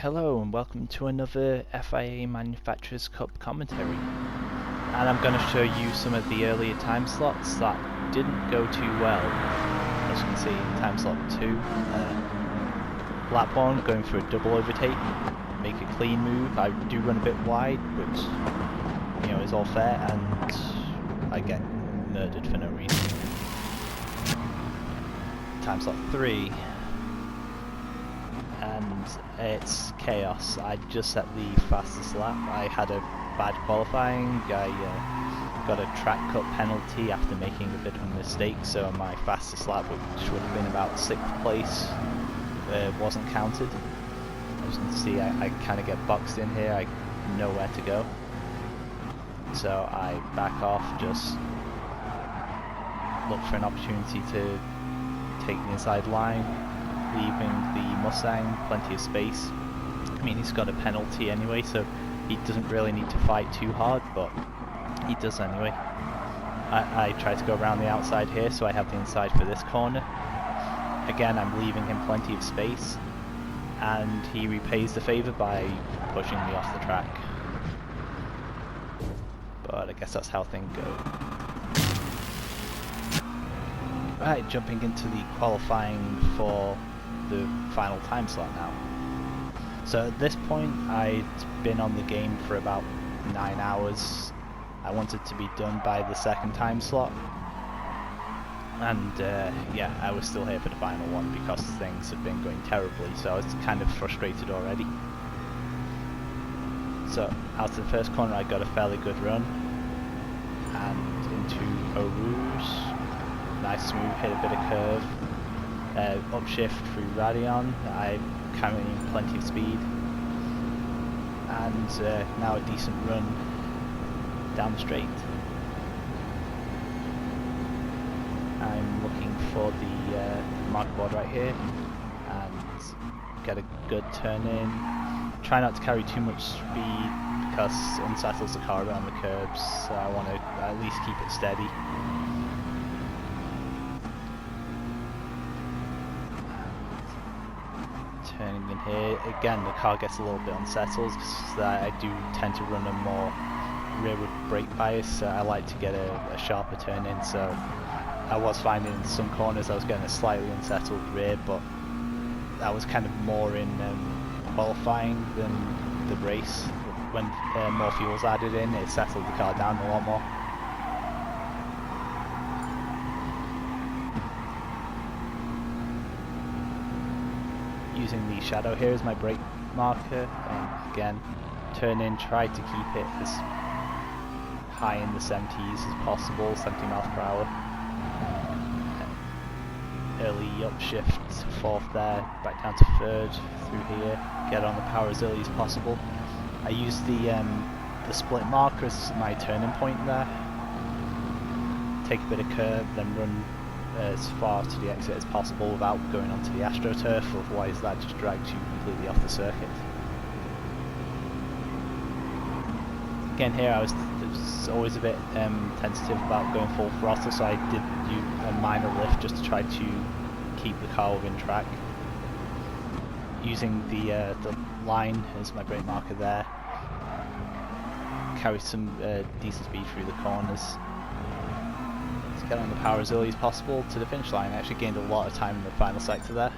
Hello and welcome to another FIA Manufacturers Cup commentary, and I'm going to show you some of the earlier time slots that didn't go too well. As you can see, time slot 2, Blackburn going for a double overtake, make a clean move. I do run a bit wide, which is all fair, and I get murdered for no reason. Time slot 3. And it's chaos. I just set the fastest lap. I had a bad qualifying. I got a track cut penalty after making a bit of a mistake, so my fastest lap, which would have been about 6th place, wasn't counted. As you can see, I kind of get boxed in here. I know where to go, so I back off, just look for an opportunity to take the inside line, leaving the Mustang plenty of space. I mean, he's got a penalty anyway, so he doesn't really need to fight too hard, but he does anyway. I try to go around the outside here, so I have the inside for this corner. Again, I'm leaving him plenty of space, and he repays the favour by pushing me off the track. But I guess that's how things go. Right, jumping into the qualifying for the final time slot now. So at this point I'd been on the game for about 9 hours. I wanted to be done by the second time slot, and yeah, I was still here for the final one because things had been going terribly, so I was kind of frustrated already. So out of the first corner I got a fairly good run, and into Eau Rouge. Nice smooth, hit a bit of curve, upshift through Radion. I'm carrying plenty of speed, and now a decent run down the straight. I'm looking for the marker board right here and get a good turn in. Try not to carry too much speed because it unsettles the car around the curbs, so I want to at least keep it steady. Turning in here, again the car gets a little bit unsettled because I do tend to run a more rearward brake bias, so I like to get a sharper turn in, so I was finding in some corners I was getting a slightly unsettled rear, but that was kind of more in qualifying than the race. When more fuel's added in, it settled the car down a lot more. Using the shadow here as my brake marker, and again turn in, try to keep it as high in the 70s as possible, 70 miles per hour. Early upshift to 4th there, back down to 3rd through here, get on the power as early as possible. I use the split marker as my turning point there, take a bit of curve, then run as far to the exit as possible without going onto the AstroTurf, otherwise that just drags you completely off the circuit. Again here I was always a bit tentative about going full throttle, so I did do a minor lift just to try to keep the car within track. Using the line as my brake marker there, carry some decent speed through the corners. Get on the power as early as possible to the finish line. I actually gained a lot of time in the final sector there.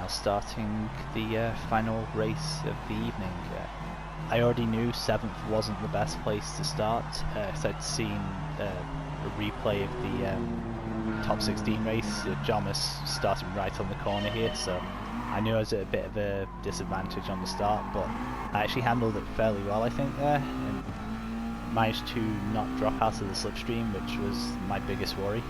now starting the final race of the evening. I already knew 7th wasn't the best place to start, so I'd seen a replay of the top 16 race. John was starting right on the corner here, so I knew I was at a bit of a disadvantage on the start, but I actually handled it fairly well, I think, there, and managed to not drop out of the slipstream, which was my biggest worry.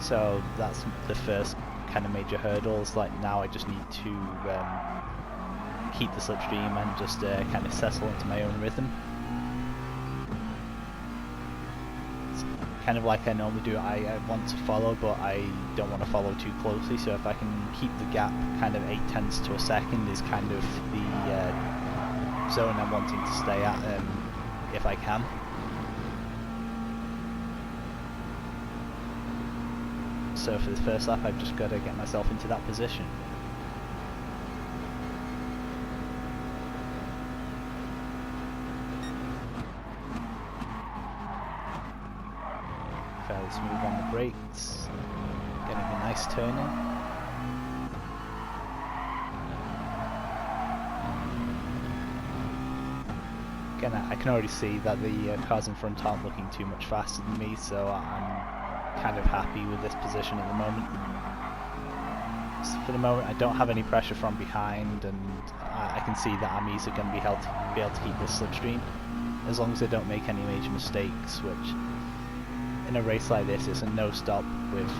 So that's the first kind of major hurdles. Like now I just need to keep the slipstream and just kind of settle into my own rhythm. It's kind of like I normally do. I want to follow, but I don't want to follow too closely, so if I can keep the gap kind of 0.8 to a second is kind of the zone I'm wanting to stay at, if I can. So for the first lap I've just got to get myself into that position. Fairly smooth on the brakes, getting a nice turn in. Again, I can already see that the cars in front aren't looking too much faster than me, so I'm kind of happy with this position at the moment. So for the moment I don't have any pressure from behind, and I can see that I'm easily going to be able to keep this slipstream as long as I don't make any major mistakes, which in a race like this is a no stop with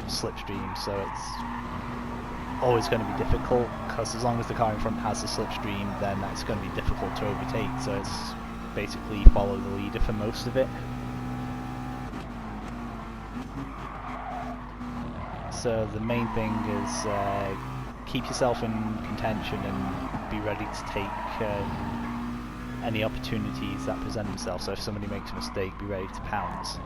slipstream, so it's always going to be difficult, because as long as the car in front has the slipstream, then that's going to be difficult to overtake, so it's basically follow the leader for most of it. So the main thing is keep yourself in contention and be ready to take any opportunities that present themselves. So if somebody makes a mistake, be ready to pounce.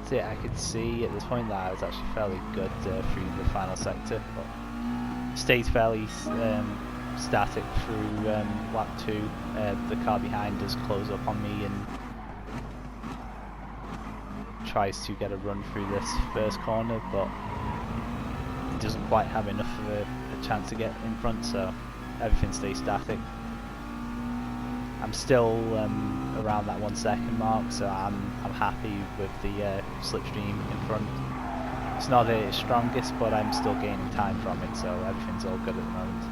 So yeah, I could see at this point that I was actually fairly good through the final sector, but stayed fairly static through lap 2. The car behind does close up on me and tries to get a run through this first corner, but it doesn't quite have enough of a chance to get in front, so everything stays static. I'm still around that 1 second mark, so I'm happy with the slipstream in front. It's not at its strongest, but I'm still gaining time from it, so everything's all good at the moment.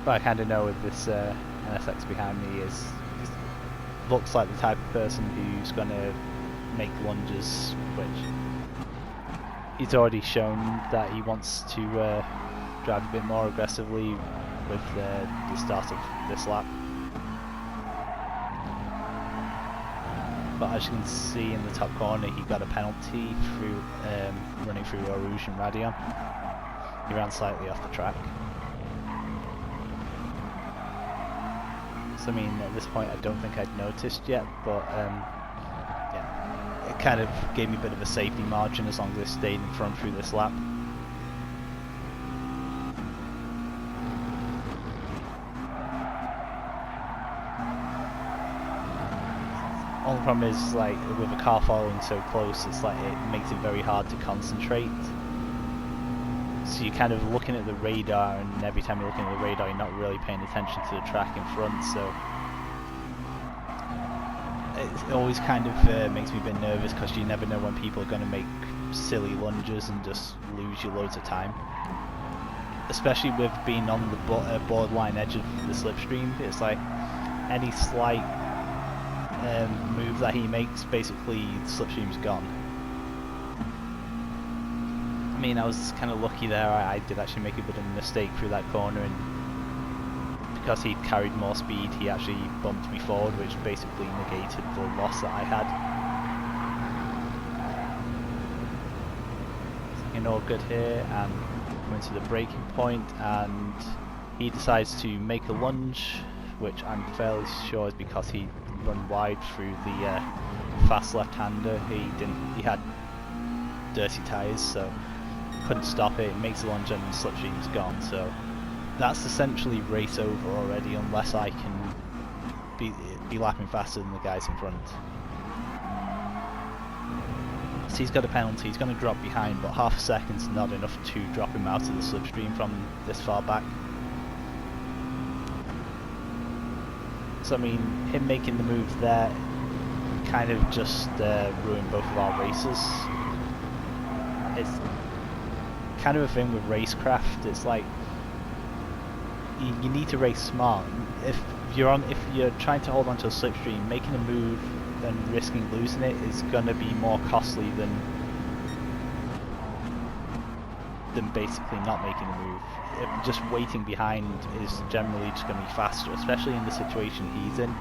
But I kind of know with this NSX behind me looks like the type of person who's going to make lunges, which he's already shown that he wants to drive a bit more aggressively with the start of this lap. But as you can see in the top corner, he got a penalty through running through Rouge and Radion. He ran slightly off the track. So I mean, at this point I don't think I'd noticed yet, but yeah, it kind of gave me a bit of a safety margin as long as I stayed in front through this lap. Only problem is, like, with a car following so close, it's like it makes it very hard to concentrate. So you're kind of looking at the radar, and every time you're looking at the radar, you're not really paying attention to the track in front. So it always kind of makes me a bit nervous, because you never know when people are going to make silly lunges and just lose you loads of time. Especially with being on the borderline edge of the slipstream, it's like any slight move that he makes, basically the slipstream's gone. I mean, I was kind of lucky there. I did actually make a bit of a mistake through that corner, and because he carried more speed, he actually bumped me forward, which basically negated the loss that I had. Looking all good here, and coming to the braking point, and he decides to make a lunge, which I'm fairly sure is because he run wide through the fast left-hander. He had dirty tyres, so couldn't stop it. It makes a lunge and the slipstream's gone. So that's essentially race over already, unless I can be lapping faster than the guys in front. So he's got a penalty. He's going to drop behind, but half a second's not enough to drop him out of the slipstream from this far back. So I mean, him making the move there kind of just ruined both of our races. It's kind of a thing with racecraft. It's like you need to race smart. If you're trying to hold onto a slipstream, making a move and risking losing it is going to be more costly than basically not making a move. Just waiting behind is generally just going to be faster, especially in the situation he's in.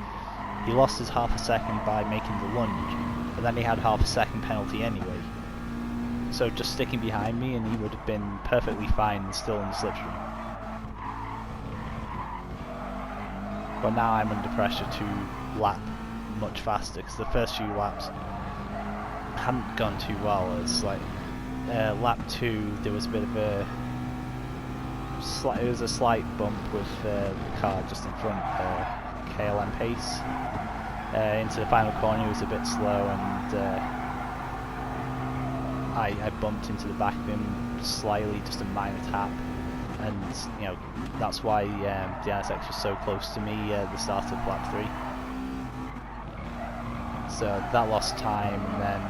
He lost his half a second by making the lunge, but then he had half a second penalty anyway. So just sticking behind me and he would have been perfectly fine and still in the slipstream. But now I'm under pressure to lap much faster, because the first few laps hadn't gone too well. It's like lap 2 there was a bit of a slight bump with the car just in front, KLM pace. Into the final corner it was a bit slow, and I bumped into the back of him slightly, just a minor tap, and you know that's why the NSX was so close to me at the start of lap 3. So that lost time, and then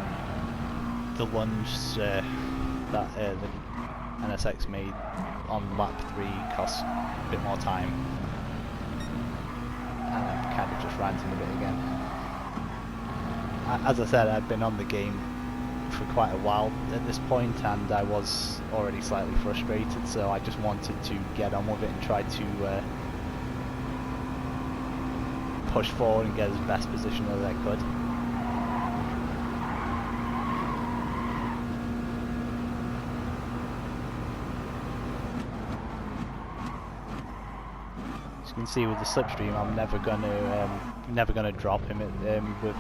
the lunge that the NSX made on lap 3 cost a bit more time, and I kind of just ranting a bit again. As I said, I've been on the game for quite a while at this point, and I was already slightly frustrated, so I just wanted to get on with it and try to push forward and get as best position as I could. As you can see with the slipstream, I'm never gonna drop him with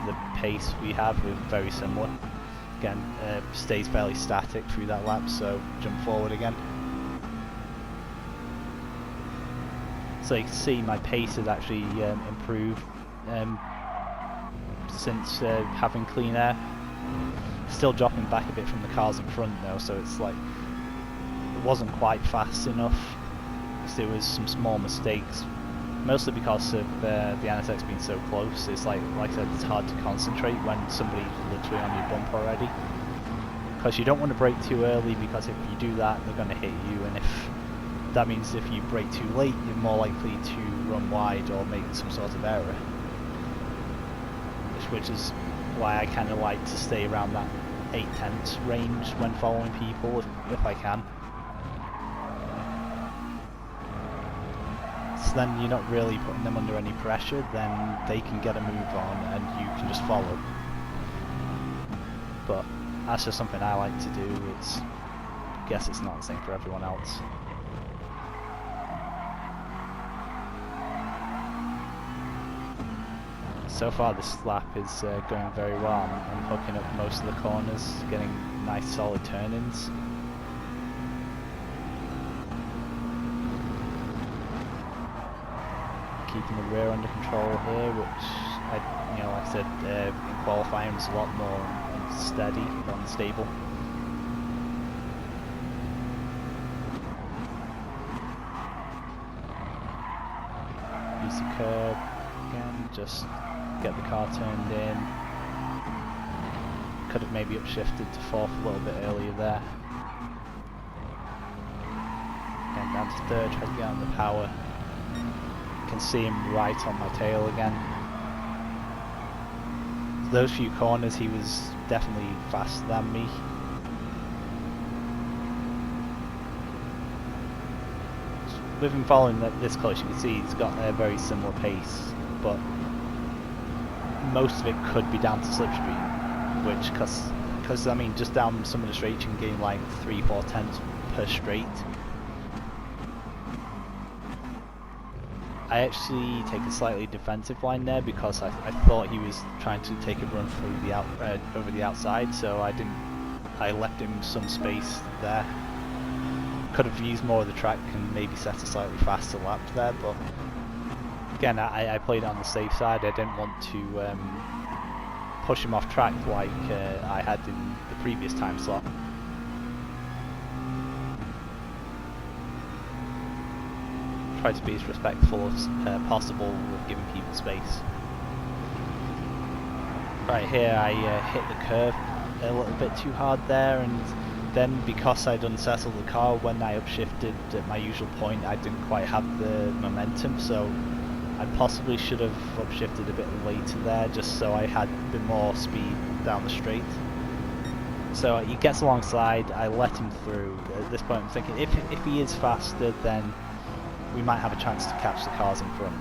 the pace we have. We're very similar. Again, stays fairly static through that lap, so jump forward again. So you can see my pace has actually improved since having clean air. Still dropping back a bit from the cars in front though, so it's like it wasn't quite fast enough. There was some small mistakes, mostly because of the NSX being so close. It's like I said, it's hard to concentrate when somebody's literally on your bump already, because you don't want to brake too early, because if you do that they're going to hit you, and if that means if you brake too late you're more likely to run wide or make some sort of error, which is why I kind of like to stay around that 8/10 range when following people if I can. So then you're not really putting them under any pressure, then they can get a move on and you can just follow. But that's just something I like to do. I guess it's not the same for everyone else. So far this lap is going very well. I'm hooking up most of the corners, getting nice solid turn-ins. Keeping the rear under control here, which like I said, in qualifying was a lot more steady and stable. Use the curb again, just get the car turned in. Could have maybe upshifted to 4th a little bit earlier there. Again down to 3rd, try to get on the power. Can see him right on my tail again. Those few corners he was definitely faster than me. with him following this close, you can see he's got a very similar pace, but most of it could be down to slipstream, which, because I mean, just down some of the straights you can gain like 3-4 tenths per straight. I actually take a slightly defensive line there because I thought he was trying to take a run through the over the outside, so I left him some space there. Could have used more of the track and maybe set a slightly faster lap there, but again, I played it on the safe side. I didn't want to push him off track like I had in the previous time slot. Try to be as respectful as possible with giving people space. Right here I hit the curve a little bit too hard there, and then because I'd unsettled the car when I upshifted at my usual point, I didn't quite have the momentum, so I possibly should have upshifted a bit later there just so I had a bit more speed down the straight. So he gets alongside, I let him through. At this point I'm thinking if he is faster, then we might have a chance to catch the cars in front.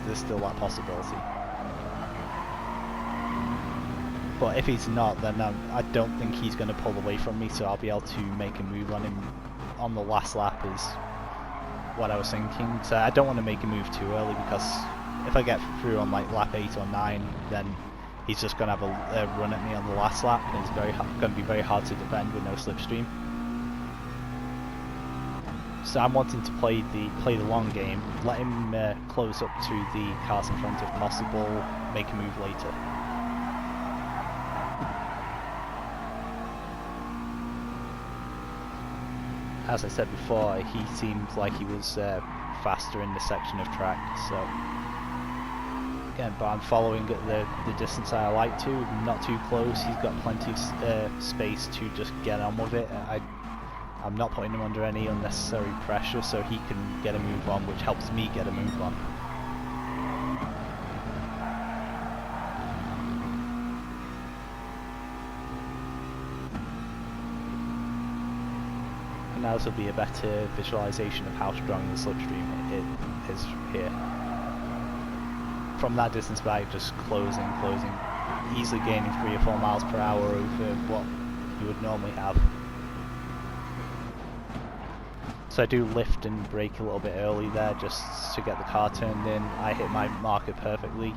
There's still that possibility. But if he's not, then I don't think he's going to pull away from me, so I'll be able to make a move on him on the last lap is what I was thinking. So I don't want to make a move too early, because if I get through on like lap 8 or 9, then he's just going to have a run at me on the last lap, and it's going to be very hard to defend with no slipstream. So I'm wanting to play the long game, let him close up to the cars in front if possible, make a move later. As I said before, he seemed like he was faster in this section of track, so again, but I'm following at the distance I like to, not too close. He's got plenty of space to just get on with it. I'm not putting him under any unnecessary pressure, so he can get a move on, which helps me get a move on. And now this will be a better visualization of how strong the slipstream it is here. From that distance back, just closing, easily gaining 3 or 4 miles per hour over what you would normally have. So I do lift and brake a little bit early there just to get the car turned in. I hit my marker perfectly,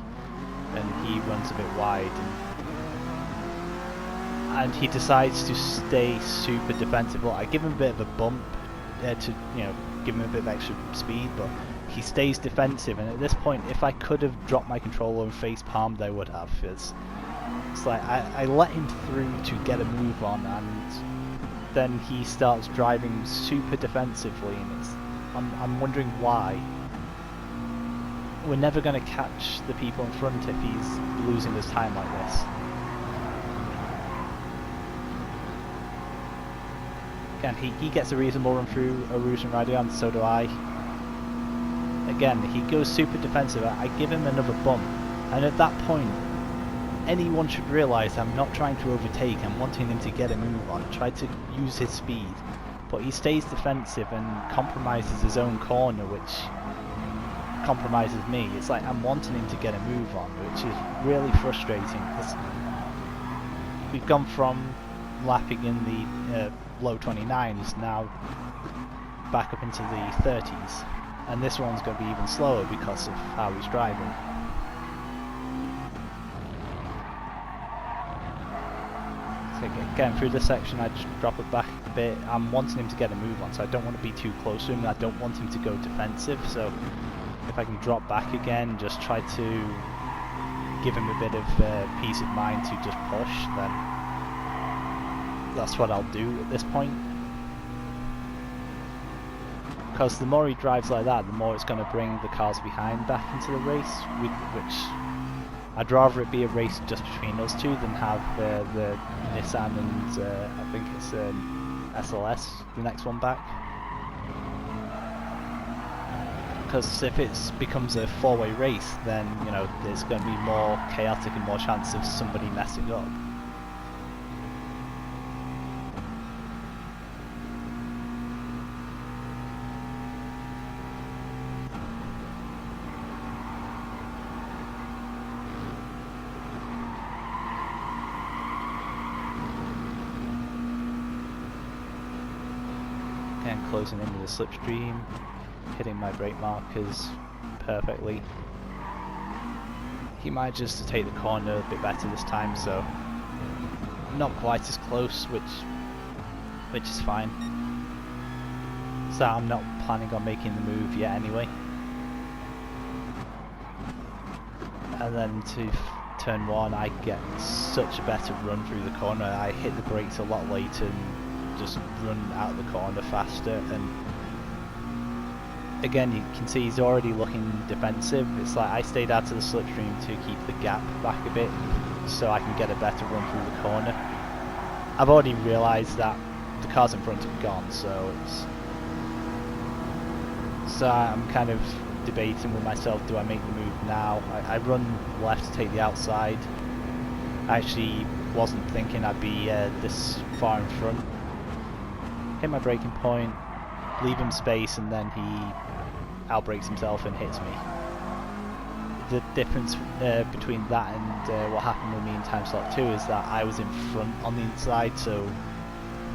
and he runs a bit wide, and he decides to stay super defensive. Well, I give him a bit of a bump to give him a bit of extra speed, but he stays defensive, and at this point if I could have dropped my controller and face palmed, I would have. It's like I let him through to get a move on, and then he starts driving super defensively, and I'm wondering why. We're never going to catch the people in front if he's losing his time like this. Again, he gets a reasonable run through a Rouge and Radio, and so do I. Again, he goes super defensive. I give him another bump, and at that point anyone should realise I'm not trying to overtake, I'm wanting him to get a move on, try to use his speed, but he stays defensive and compromises his own corner, which compromises me. It's like I'm wanting him to get a move on, which is really frustrating, because we've gone from lapping in the low 29s now back up into the 30s, and this one's going to be even slower because of how he's driving. Getting through this section, I just drop it back a bit. I'm wanting him to get a move on, so I don't want to be too close to him. I don't want him to go defensive, so if I can drop back again, just try to give him a bit of peace of mind to just push, then that's what I'll do at this point. Because the more he drives like that, the more it's going to bring the cars behind back into the race, which I'd rather it be a race just between us two than have the Nissan and I think it's SLS, the next one back. Because if it becomes a 4-way race, then there's going to be more chaotic and more chance of somebody messing up. closing in with the slipstream, hitting my brake markers perfectly. He manages to take the corner a bit better this time, so not quite as close, which is fine. So I'm not planning on making the move yet anyway. And then to turn 1 I get such a better run through the corner. I hit the brakes a lot later and just run out of the corner faster, and again you can see he's already looking defensive. It's like I stayed out of the slipstream to keep the gap back a bit so I can get a better run through the corner. I've already realised that the cars in front have gone, so I'm kind of debating with myself, do I make the move now? I run left to take the outside. I actually wasn't thinking I'd be this far in front. Hit my braking point, leave him space, and then he outbrakes himself and hits me. The difference between that and what happened with me in time slot 2 is that I was in front on the inside, so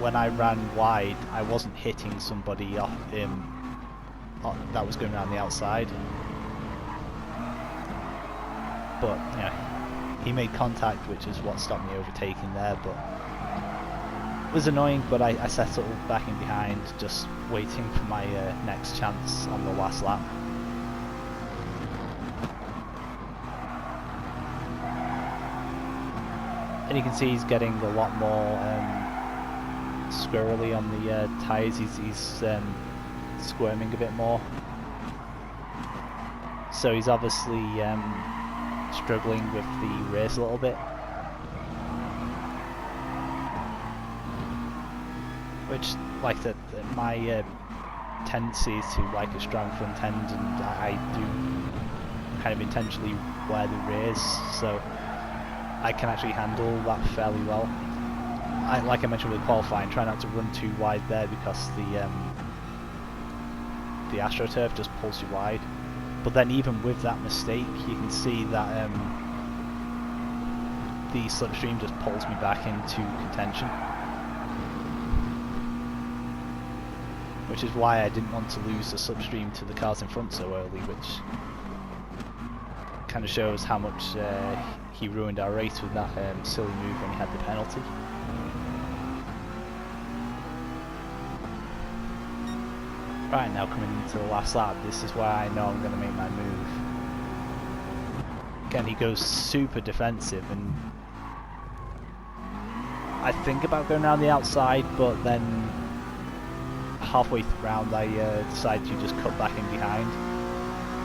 when I ran wide I wasn't hitting somebody off that was going around the outside. But he made contact, which is what stopped me overtaking there, but it was annoying. But I settled back in behind, just waiting for my next chance on the last lap. And you can see he's getting a lot more squirrely on the tyres. He's squirming a bit more, so he's obviously struggling with the race a little bit, which, like my tendency is to like a strong front end, and I do kind of intentionally wear the rears, so I can actually handle that fairly well. Like I mentioned with qualifying, try not to run too wide there because the AstroTurf just pulls you wide. But then even with that mistake, you can see that the slipstream just pulls me back into contention, which is why I didn't want to lose the slipstream to the cars in front so early, which kind of shows how much he ruined our race with that silly move when he had the penalty. Right, now coming into the last lap, this is where I know I'm going to make my move. Again, he goes super defensive, and I think about going around the outside, but then halfway round I decide to just cut back in behind.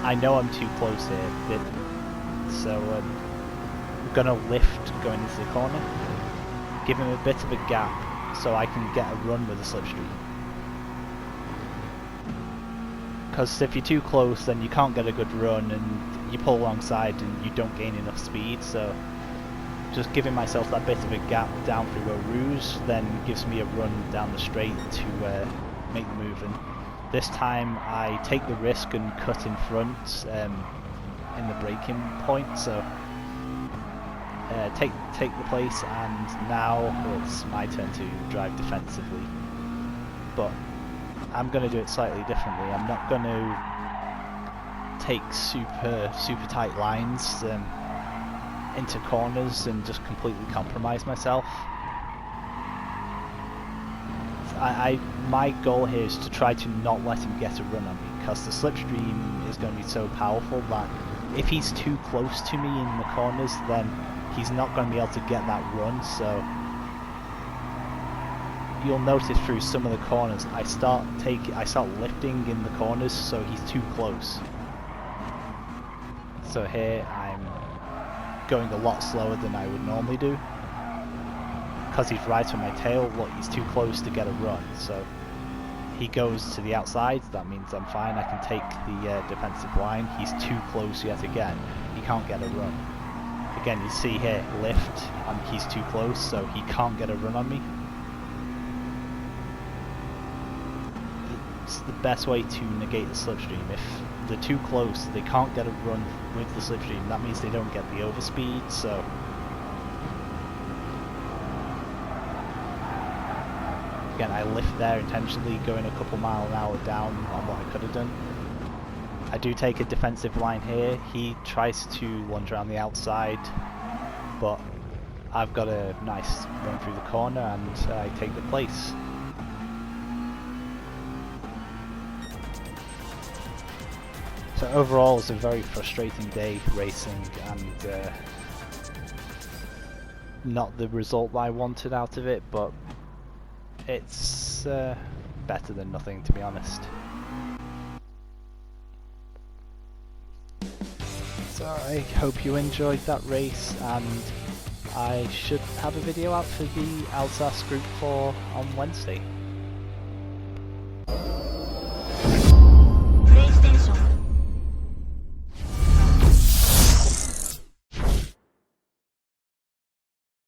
I know I'm too close here, so I'm going to lift going into the corner, give him a bit of a gap so I can get a run with the slipstream. Because if you're too close, then you can't get a good run, and you pull alongside and you don't gain enough speed. So just giving myself that bit of a gap down through a ruse then gives me a run down the straight to make the move. And this time I take the risk and cut in front in the braking point, so take the place, and now it's my turn to drive defensively. But I'm going to do it slightly differently. I'm not going to take super tight lines into corners and just completely compromise myself. My goal here is to try to not let him get a run on me, because the slipstream is going to be so powerful that if he's too close to me in the corners, then he's not going to be able to get that run. So you'll notice through some of the corners I start lifting in the corners, so he's too close. So here I'm going a lot slower than I would normally do, because he's right on my tail. Look, he's too close to get a run, so he goes to the outside. That means I'm fine, I can take the defensive line. He's too close yet again, he can't get a run. Again, you see here, lift, and he's too close, so he can't get a run on me. It's the best way to negate the slipstream. If they're too close, they can't get a run with the slipstream. That means they don't get the overspeed, so again, I lift there intentionally, going a couple mile an hour down on what I could have done. I do take a defensive line here. He tries to lunge around the outside, but I've got a nice run through the corner and I take the place. So overall, it's a very frustrating day racing, and not the result I wanted out of it, but it's better than nothing, to be honest. So I hope you enjoyed that race, and I should have a video out for the Alsace Group 4 on Wednesday.